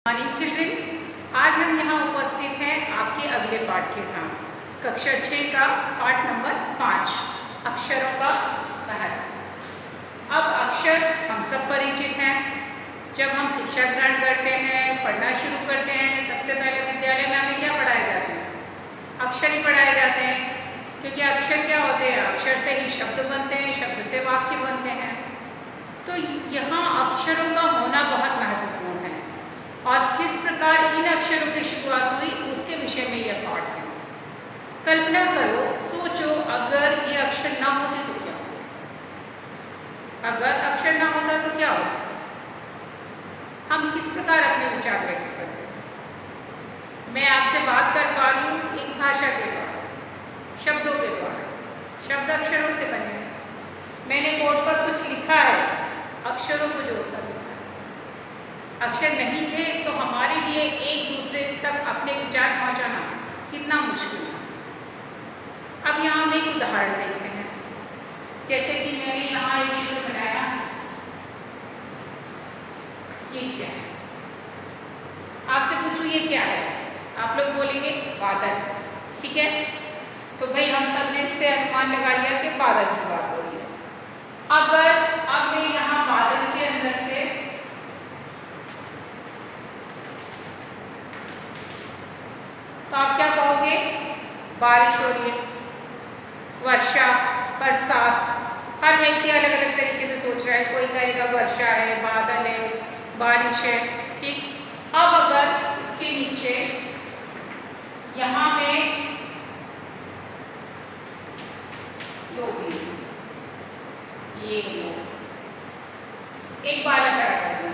Morning children, आज हम यहाँ उपस्थित हैं आपके अगले पाठ के साथ। कक्षा 6 का पाठ नंबर 5, अक्षरों का महत्व। अब अक्षर हम सब परिचित हैं। जब हम शिक्षा ग्रहण करते हैं, पढ़ना शुरू करते हैं, सबसे पहले विद्यालय में हमें क्या पढ़ाए जाते हैं? अक्षर ही पढ़ाए जाते हैं, क्योंकि अक्षर क्या होते हैं? अक्षर से ही शब्द बनते हैं, शब्द से वाक्य बनते हैं। तो यहाँ अक्षरों का होना बहुत महत्वपूर्ण है और किस प्रकार इन अक्षरों की शुरुआत हुई उसके विषय में यह पाठ है। कल्पना करो, सोचो, अगर ये अक्षर ना होते तो क्या होता? अगर अक्षर ना होता तो क्या होता? हम किस प्रकार अपने विचार व्यक्त करते हैं? मैं आपसे बात कर पा रही हूँ एक भाषा के द्वारा, शब्दों के द्वारा। शब्द अक्षरों से बने हैं। मैंने बोर्ड पर कुछ लिखा है, अक्षरों को जोड़कर लिखा है। अक्षर नहीं थे तो हमारे लिए एक दूसरे तक अपने विचार पहुंचाना कितना मुश्किल था। अब यहाँ हम एक उदाहरण देखते हैं। जैसे कि मैंने यहाँ एक चित्र बनाया, ये क्या है? आपसे पूछूं ये क्या है? आप लोग बोलेंगे बादल। ठीक है, तो भाई हम सब ने इससे अनुमान लगा लिया कि बादल की बात हो रही है। अगर अब मैं यहाँ बादल के अंदर से तो आप क्या कहोगे? बारिश हो रही है, वर्षा, बरसात। हर व्यक्ति अलग अलग तरीके से सोच रहा है। कोई कहेगा वर्षा है, बादल है, बारिश है। ठीक, अब अगर इसके नीचे यहाँ पे ये एक बालक खड़ा कर दिया।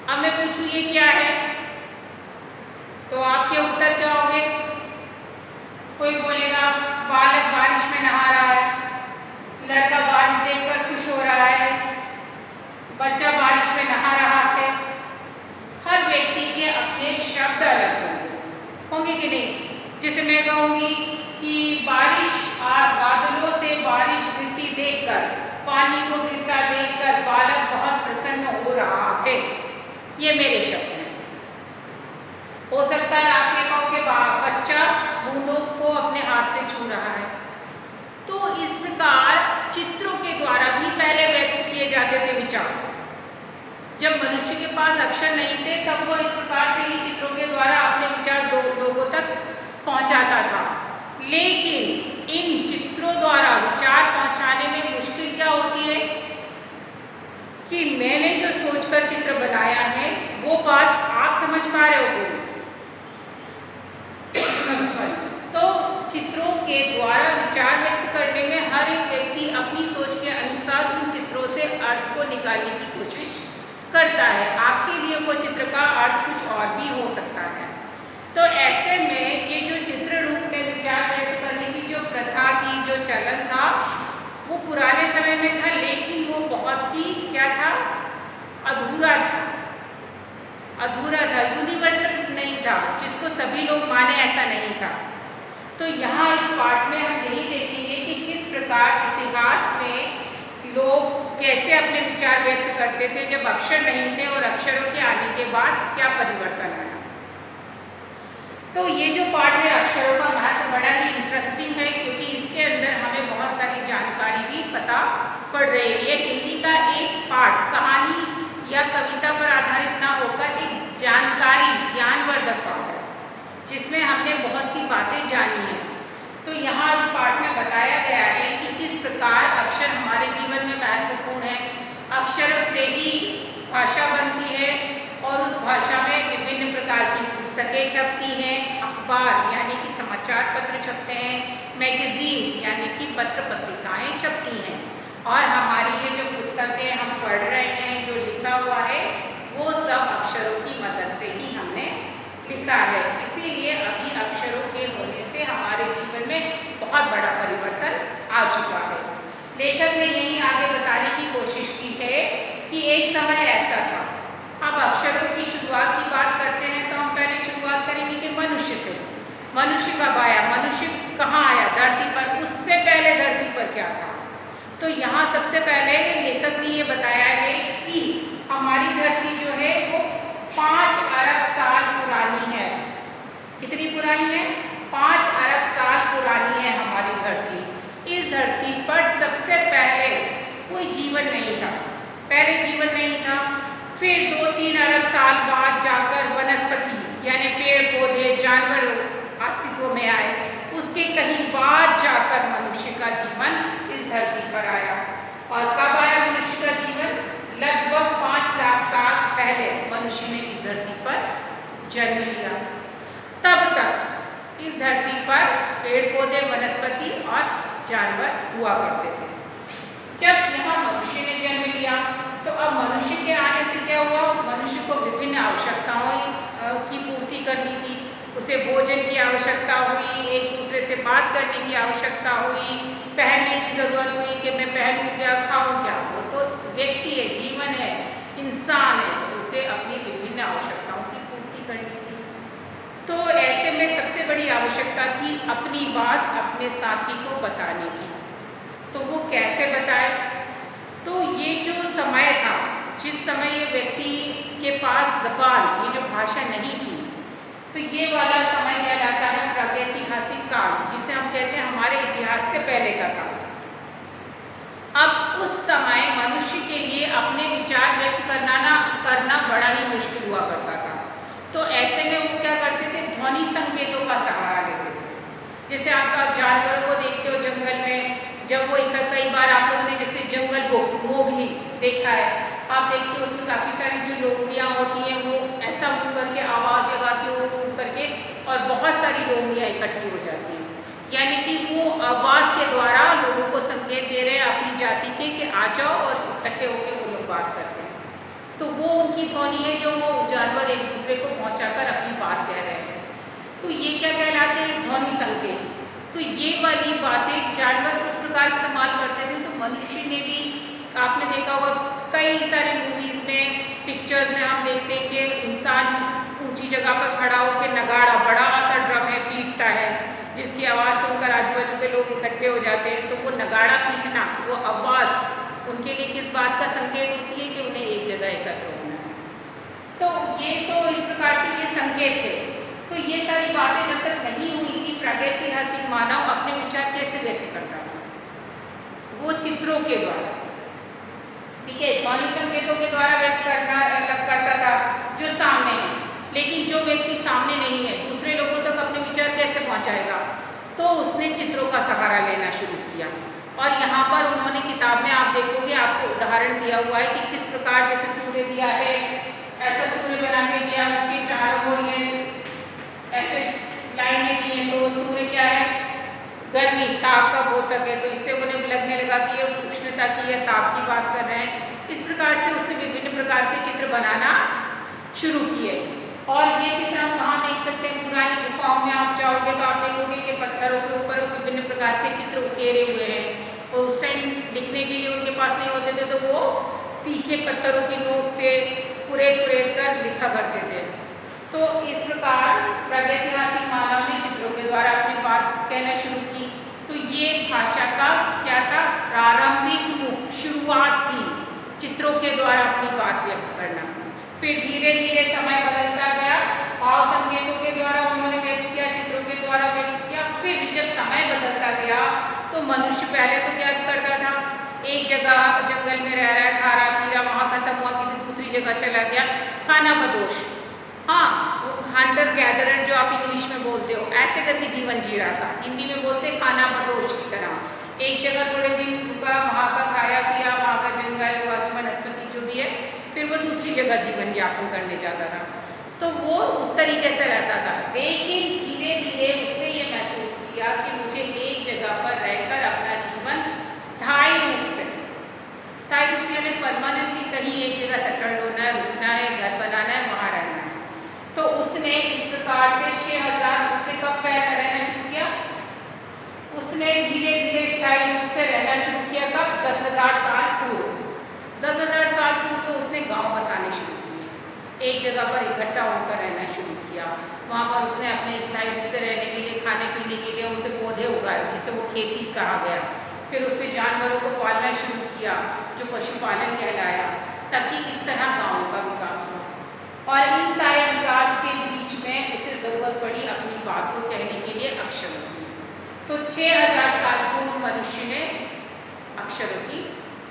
अब मैं पूछूं ये क्या है, तो आपके उत्तर क्या होंगे? कोई बोलेगा बालक बारिश में नहा रहा है, लड़का बारिश देखकर खुश हो रहा है, बच्चा बारिश में नहा रहा है। हर व्यक्ति के अपने शब्द अलग होंगे कि नहीं? जैसे मैं कहूँगी कि बारिश, बादलों से बारिश गिरती देखकर, पानी को गिरता देखकर बालक बहुत प्रसन्न हो रहा है। ये मेरे शब्द हैं। हो सकता है आप ये कहो कि बच्चा बूंदों को अपने हाथ से छू रहा है। तो इस प्रकार चित्रों के द्वारा भी पहले व्यक्त किए जाते थे विचार। जब मनुष्य के पास अक्षर नहीं थे तब वो इस प्रकार से ही चित्रों के द्वारा अपने विचार लोगों तक पहुंचाता था। लेकिन इन चित्रों द्वारा विचार पहुंचाने में मुश्किल क्या होती है कि मैंने जो सोचकर चित्र बनाया है वो बात आप समझ पा रहे होगे। तो चित्रों के द्वारा विचार व्यक्त करने में हर एक व्यक्ति अपनी सोच के अनुसार उन चित्रों से अर्थ को निकालने की कोशिश करता है। आपके लिए वो चित्र का अर्थ कुछ और भी हो सकता है। तो ऐसे में ये जो चित्र रूप में विचार व्यक्त करने की जो प्रथा थी, जो चलन था, वो पुराने समय में था, लेकिन वो बहुत ही क्या था? अधूरा था। अधूरा था, यूनिवर्सल नहीं था, जिसको सभी लोग माने ऐसा नहीं था। तो यहाँ इस पाठ में हम यही देखेंगे कि किस प्रकार इतिहास में लोग कैसे अपने विचार व्यक्त करते थे जब अक्षर नहीं थे और अक्षरों के आने के बाद क्या परिवर्तन आया। तो ये जो पाठ है अक्षरों का महत्व बड़ा ही इंटरेस्टिंग है, क्योंकि इसके अंदर हमें बहुत सारी जानकारी भी पता पड़ रही है। ये हिंदी का एक पाठ कहानी या कविता पर आधारित ना होकर एक जानकारी, ज्ञानवर्धक पाठ है, जिसमें हमने बहुत सी बातें जानी हैं। तो यहाँ इस पाठ में बताया गया है कि किस प्रकार अक्षर हमारे जीवन में महत्वपूर्ण है। अक्षरों से ही भाषा बनती है और उस भाषा में विभिन्न प्रकार की पुस्तकें छपती हैं, अखबार यानी कि समाचार पत्र छपते हैं, मैगजीन्स यानी कि पत्र पत्रिकाएं छपती हैं, और हमारी ये जो पुस्तकें हम पढ़ रहे हैं, जो लिखा हुआ है, वो सब अक्षरों की मदद से ही हमने लिखा है। इसीलिए अभी अक्षरों के होने से हमारे जीवन में बहुत बड़ा परिवर्तन आ चुका है। लेखक ने यही आगे बताने की कोशिश की है कि एक समय ऐसा था। अब अक्षरों की शुरुआत की बात करते हैं तो हम पहले शुरुआत करेंगे कि मनुष्य से। मनुष्य कब आया? मनुष्य कहाँ आया? धरती पर। उससे पहले धरती पर क्या था? तो यहाँ सबसे पहले लेखक ने ये बताया है कि हमारी धरती जो है वो नहीं था, पहले जीवन नहीं था। फिर 2-3 अरब साल बाद जाकर वनस्पति यानी पेड़ पौधे जानवर अस्तित्व में आए। उसके कहीं बाद जाकर मनुष्य का जीवन इस धरती पर आया। और कब आया मनुष्य का जीवन? लगभग 5 लाख साल पहले मनुष्य ने इस धरती पर जन्म लिया। तब तक इस धरती पर पेड़ पौधे वनस्पति और जानवर हुआ करते थे। जब यहाँ मनुष्य ने जन्म लिया तो अब मनुष्य के आने से क्या हुआ? मनुष्य को विभिन्न आवश्यकताओं की पूर्ति करनी थी। उसे भोजन की आवश्यकता हुई, एक दूसरे से बात करने की आवश्यकता हुई, पहनने की ज़रूरत हुई कि मैं पहनूं क्या, खाऊं क्या। वो तो व्यक्ति है, जीवन है, इंसान है, तो उसे अपनी विभिन्न आवश्यकताओं की पूर्ति करनी थी। तो ऐसे में सबसे बड़ी आवश्यकता थी अपनी बात अपने साथी को बताने की। तो वो कैसे बताए? तो ये जो समय था, जिस समय ये व्यक्ति के पास ज़बान, ये जो भाषा नहीं थी, तो ये वाला समय कहलाता है प्रागैतिहासिक काल, जिसे हम कहते हैं हमारे इतिहास से पहले का काल। अब उस समय मनुष्य के लिए अपने विचार व्यक्त करना बड़ा ही मुश्किल हुआ करता था। तो ऐसे में वो क्या करते थे? ध्वनि संकेतों का सहारा लेते थे। जैसे आप जानवरों को देखते हो जंगल में, जब वो कई बार आप लोगों ने जैसे जंगल बुक मोगली देखा है, आप देखते हो उसमें काफ़ी सारी जो लोमड़ियाँ होती हैं वो ऐसा मुँह करके आवाज़ लगाती हो मुँह करके, और बहुत सारी लोमड़ियाँ इकट्ठी हो जाती हैं। यानी कि वो आवाज़ के द्वारा लोगों को संकेत दे रहे हैं अपनी जाति के कि आ जाओ, और इकट्ठे होकर वो लोग बात करते हैं। तो वो उनकी ध्वनि है जो वो जानवर एक दूसरे को पहुँचाकर अपनी बात कह रहे हैं। तो ये क्या कहलाते हैं? ध्वनि संकेत। तो ये वाली बातें जानवर उस प्रकार इस्तेमाल करते थे। तो मनुष्य ने भी, आपने देखा होगा कई सारे मूवीज़ में, पिक्चर्स में हम देखते हैं कि इंसान ऊंची जगह पर खड़ा होकर नगाड़ा, बड़ा सा ड्रम है, पीटता है, जिसकी आवाज़ सुनकर आजू बाजू के लोग इकट्ठे हो जाते हैं। तो वो नगाड़ा पीटना, वो आवाज़ उनके लिए किस बात का संकेत होती है? कि उन्हें एक जगह एकत्र होना है। तो ये तो इस प्रकार से ये संकेत थे। तो ये सारी बातें जब तक नहीं हुई थी, प्रागैतिहासिक मानव अपने विचार कैसे व्यक्त करता था? वो चित्रों के द्वारा, ठीक है, ध्वनि संकेतों के द्वारा व्यक्त करता था जो सामने है। लेकिन जो व्यक्ति सामने नहीं है, दूसरे लोगों तक अपने विचार कैसे पहुंचाएगा? तो उसने चित्रों का सहारा लेना शुरू किया। और यहाँ पर उन्होंने किताब में आप देखोगे, आपको उदाहरण दिया हुआ है कि किस प्रकार, जैसे सूर्य दिया है, ऐसा सूर्य बना के दिया, उसके चारों ओर ये ऐसे लाइनें दी हैं। तो सूर्य क्या है? गर्मी, ताप का द्योतक है। तो इससे उन्हें लगने लगा कि ये उष्णता की या ताप की बात कर रहे हैं। इस प्रकार से उसने विभिन्न प्रकार के चित्र बनाना शुरू किए। और ये चित्र हम कहाँ देख सकते हैं? पुरानी गुफाओं में आप जाओगे तो आप देखोगे कि पत्थरों के ऊपर विभिन्न प्रकार के चित्र उकेरे हुए हैं। और उस टाइम लिखने के लिए उनके पास नहीं होते थे, तो वो तीखे पत्थरों की नोक से कुरेद कर लिखा करते थे। तो इस प्रकार प्रागैतिहासिक मानव ने चित्रों के द्वारा अपनी बात कहना शुरू की। तो ये भाषा का क्या था? प्रारंभिक रूप, शुरुआत थी, चित्रों के द्वारा अपनी बात व्यक्त करना। फिर धीरे धीरे समय बदलता गया, भाव संकेतों के द्वारा उन्होंने व्यक्त किया, चित्रों के द्वारा व्यक्त किया। फिर जब समय बदलता गया तो मनुष्य पहले तो क्या करता था? एक जगह जंगल में रह रहा है, खा रहा पी रहा, वहाँ खत्म हुआ, किसी दूसरी जगह चला गया, खाना बदोश, हाँ, वो हंटर गैदरर जो आप इंग्लिश में बोलते हो, ऐसे करके जीवन जी रहा था। हिंदी में बोलते खाना बदोश की तरह। एक जगह थोड़े दिन रुका, वहाँ का खाया पिया, वहाँ का जंगल, वहाँ की वनस्पति जो भी है, फिर वो दूसरी जगह जीवन यापन करने जाता था। तो वो उस तरीके से रहता था। लेकिन धीरे धीरे उसने ये महसूस किया कि मुझे एक जगह पर रहकर अपना जीवन स्थायी रूप से यानी परमानेंटली कहीं एक जगह सेटल होना है, रुकना है, घर बनाना है, वहाँ रहना है। तो उसने इस प्रकार से 6000, उसने कब रहना शुरू किया? उसने धीरे धीरे स्थायी रूप से रहना शुरू किया। कब? 10,000 साल पूर्व। 10,000 साल पूर्व उसने गांव बसाने शुरू किए, एक जगह पर इकट्ठा होकर रहना शुरू किया। वहाँ पर उसने अपने स्थायी रूप से रहने के लिए, खाने पीने के लिए उसे पौधे उगाए, जिसे वो खेती कहा गया। फिर उसने जानवरों को पालना शुरू किया, जो पशुपालन कहलाया, ताकि इस तरह गाँव का विकास हो। और इन सारे विकास के बीच में उसे ज़रूरत पड़ी अपनी बात को कहने के लिए अक्षरों की। तो 6000 साल पूर्व मनुष्य ने अक्षरों की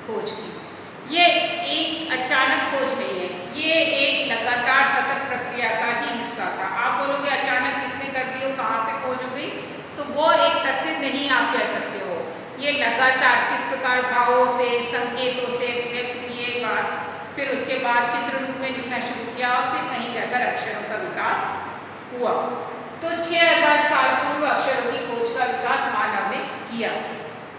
खोज की। अचानक खोज नहीं है, ये एक लगातार सतत प्रक्रिया का ही हिस्सा था। आप बोलोगे अचानक किसने कर दी हो, कहाँ से खोज हो गई, तो वो एक तथ्य नहीं आप कह सकते हो। ये लगातार किस प्रकार भावों से, संकेतों से व्यक्त किए बात, फिर उसके बाद चित्र रूप में लिखना शुरू किया और फिर कहीं जाकर अक्षरों का विकास हुआ। तो 6000 साल पूर्व अक्षरों की खोज का विकास मानव ने किया।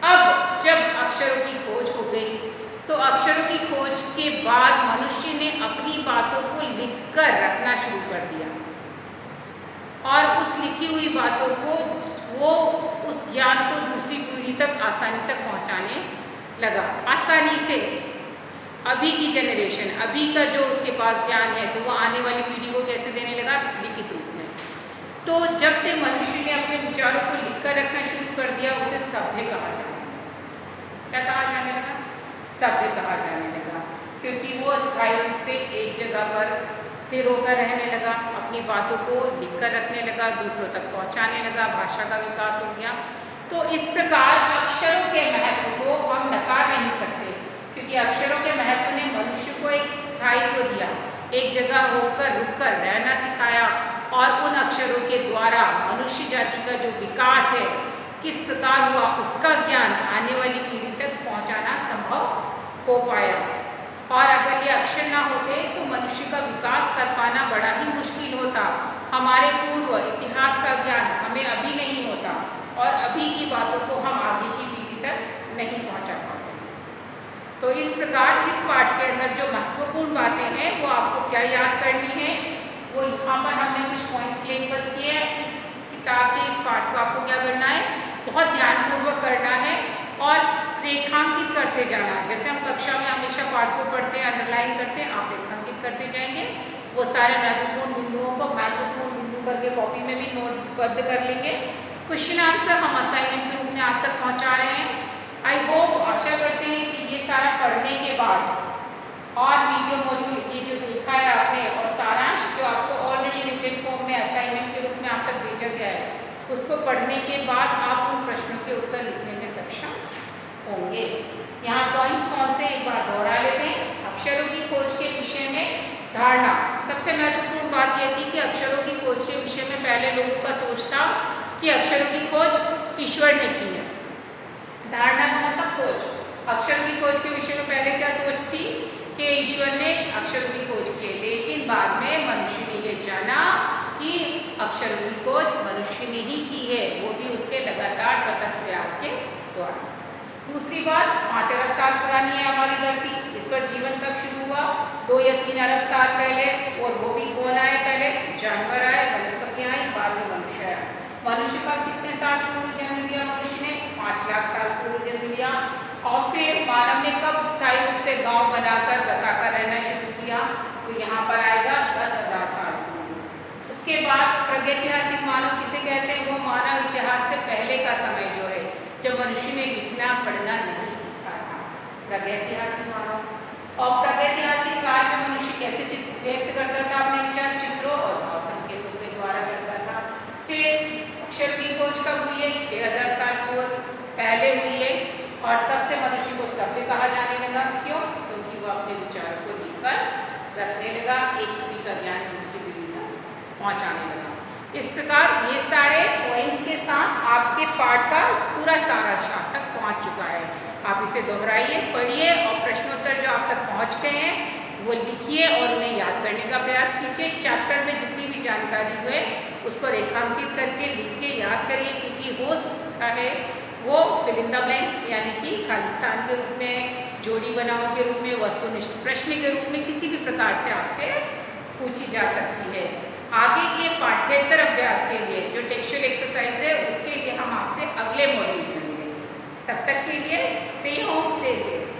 अब जब अक्षरों की खोज हो गई तो अक्षरों की खोज के बाद मनुष्य ने अपनी बातों को लिखकर रखना शुरू कर दिया और उस लिखी हुई बातों को वो उस ज्ञान को दूसरी पीढ़ी तक आसानी तक पहुंचाने लगा। आसानी से अभी की जनरेशन, अभी का जो उसके पास ज्ञान है तो वो आने वाली पीढ़ी को कैसे देने लगा, लिखित रूप में। तो जब से मनुष्य ने अपने विचारों को लिखकर रखना शुरू कर दिया उसे सभ्य कहा जाने लगा। क्या कहा जाने लगा, सभ्य कहा जाने लगा, क्योंकि वो स्थायी रूप से एक जगह पर स्थिर होकर रहने लगा, अपनी बातों को लिखकर रखने लगा, दूसरों तक पहुंचाने लगा, भाषा का विकास हो गया। तो इस प्रकार अक्षरों के महत्व को हम नकार नहीं सकते, क्योंकि अक्षरों के महत्व ने मनुष्य को एक स्थायित्व दिया, एक जगह होकर रुककर रहना सिखाया और उन अक्षरों के द्वारा मनुष्य जाति का जो विकास है किस प्रकार हुआ उसका ज्ञान आने वाली पीढ़ी तक पहुंचाना संभव हो पाया। और अगर ये अक्षर ना होते तो मनुष्य का विकास कर पाना बड़ा ही मुश्किल होता। हमारे पूर्व इतिहास का ज्ञान हमें अभी नहीं होता और अभी की बातों को हम आगे की पीढ़ी तक नहीं पहुंचा पाते। तो इस प्रकार इस पाठ के अंदर जो महत्वपूर्ण बातें हैं वो आपको क्या याद करनी है, वो यहाँ पर हमने कुछ पॉइंट्स लिखित किए हैं। इस किताब के इस पाठ को आपको क्या करना है, बहुत ध्यानपूर्वक करना है और रेखांकित करते जाना। जैसे हम कक्षा में हमेशा पाठ को पढ़ते हैं, अंडरलाइन करते हैं, आप रेखांकित करते जाएंगे। वो सारे महत्वपूर्ण बिंदुओं को महत्वपूर्ण बिंदु करके कॉपी में भी नोटबद्ध कर लेंगे। क्वेश्चन आंसर हम असाइनमेंट के रूप में आप तक पहुँचा रहे हैं। आई होप, आशा करते हैं कि ये सारा पढ़ने के बाद और वीडियो मॉड्यूल ये जो देखा है आपने और सारांश जो आपको ऑलरेडी रिटन फॉर्म में असाइनमेंट के रूप में आप तक भेजा गया है उसको पढ़ने के बाद आप उन प्रश्नों के उत्तर लिखने में सक्षम होंगे। यहाँ पॉइंट्स कौन से एक बार दोहरा लेते हैं। अक्षरों की खोज के विषय में धारणा, सबसे महत्वपूर्ण बात यह थी कि अक्षरों की खोज के विषय में पहले लोगों का सोच था कि अक्षरों की खोज ईश्वर ने की है। धारणा का मतलब सोच। अक्षरों की खोज के विषय में पहले क्या सोच थी कि ईश्वर ने अक्षरों की खोज की है, लेकिन बाद में मनुष्य ने यह जाना कि अक्षरों की खोज मनुष्य ने ही की है, वो भी उसके लगातार सतत प्रयास के द्वारा। दूसरी बात, 5 अरब साल पुरानी है हमारी धरती। इस पर जीवन कब शुरू हुआ, 2 या 3 अरब साल पहले। और वो भी कौन आए पहले, जानवर आए, वनस्पतियाँ आई, बाद में मनुष्य आया। मनुष्य का कितने साल पूर्व जन्म लिया, मनुष्य ने 5 लाख साल पूर्व जन्म लिया। और फिर मानव ने कब स्थायी रूप से गांव बनाकर बसाकर रहना शुरू किया, तो यहाँ पर आएगा 10,000 साल पूर्व। उसके बाद प्रागैतिहासिक मानव किसे कहते हैं, वो मानव इतिहास से पहले का समय जो है जब मनुष्य ने लिखना पढ़ना नहीं सीखा था, प्रागैतिहासिक मानव। और प्रागैतिहासिक काल में मनुष्य कैसे व्यक्त करता था अपने विचार, चित्रों और भाव संकेतों के द्वारा करता था। फिर अक्षर की खोज कब हुई है, 6000 साल पूर्व पहले हुई है और तब से मनुष्य को सभ्य कहा जाने लगा। क्यों, क्योंकि वो अपने विचारों को लिखकर रखने लगा, एक पीढ़ी का ज्ञान दूसरी पीढ़ी तक पहुँचाने लगा। इस प्रकार ये सारे पॉइंट्स के साथ आपके पाठ का पूरा सारांश आप तक पहुँच चुका है। आप इसे दोहराइए, पढ़िए और प्रश्नोत्तर जो आप तक पहुँच गए हैं वो लिखिए और उन्हें याद करने का प्रयास कीजिए। चैप्टर में जितनी भी जानकारी हुए उसको रेखांकित करके लिख के याद करिए, क्योंकि हो सकता है वो फिल इन द ब्लैंक्स यानी कि खालिस्तान के रूप में, जोड़ी बनाओ के रूप में, वस्तुनिष्ठ प्रश्न के रूप में किसी भी प्रकार से आपसे पूछी जा सकती है। आगे के पाठ्येतर अभ्यास के लिए जो टेक्सचुअल एक्सरसाइज है उसके लिए हम आपसे अगले मॉड्यूल में मिलेंगे। तब तक के लिए स्टे होम, स्टे सेफ।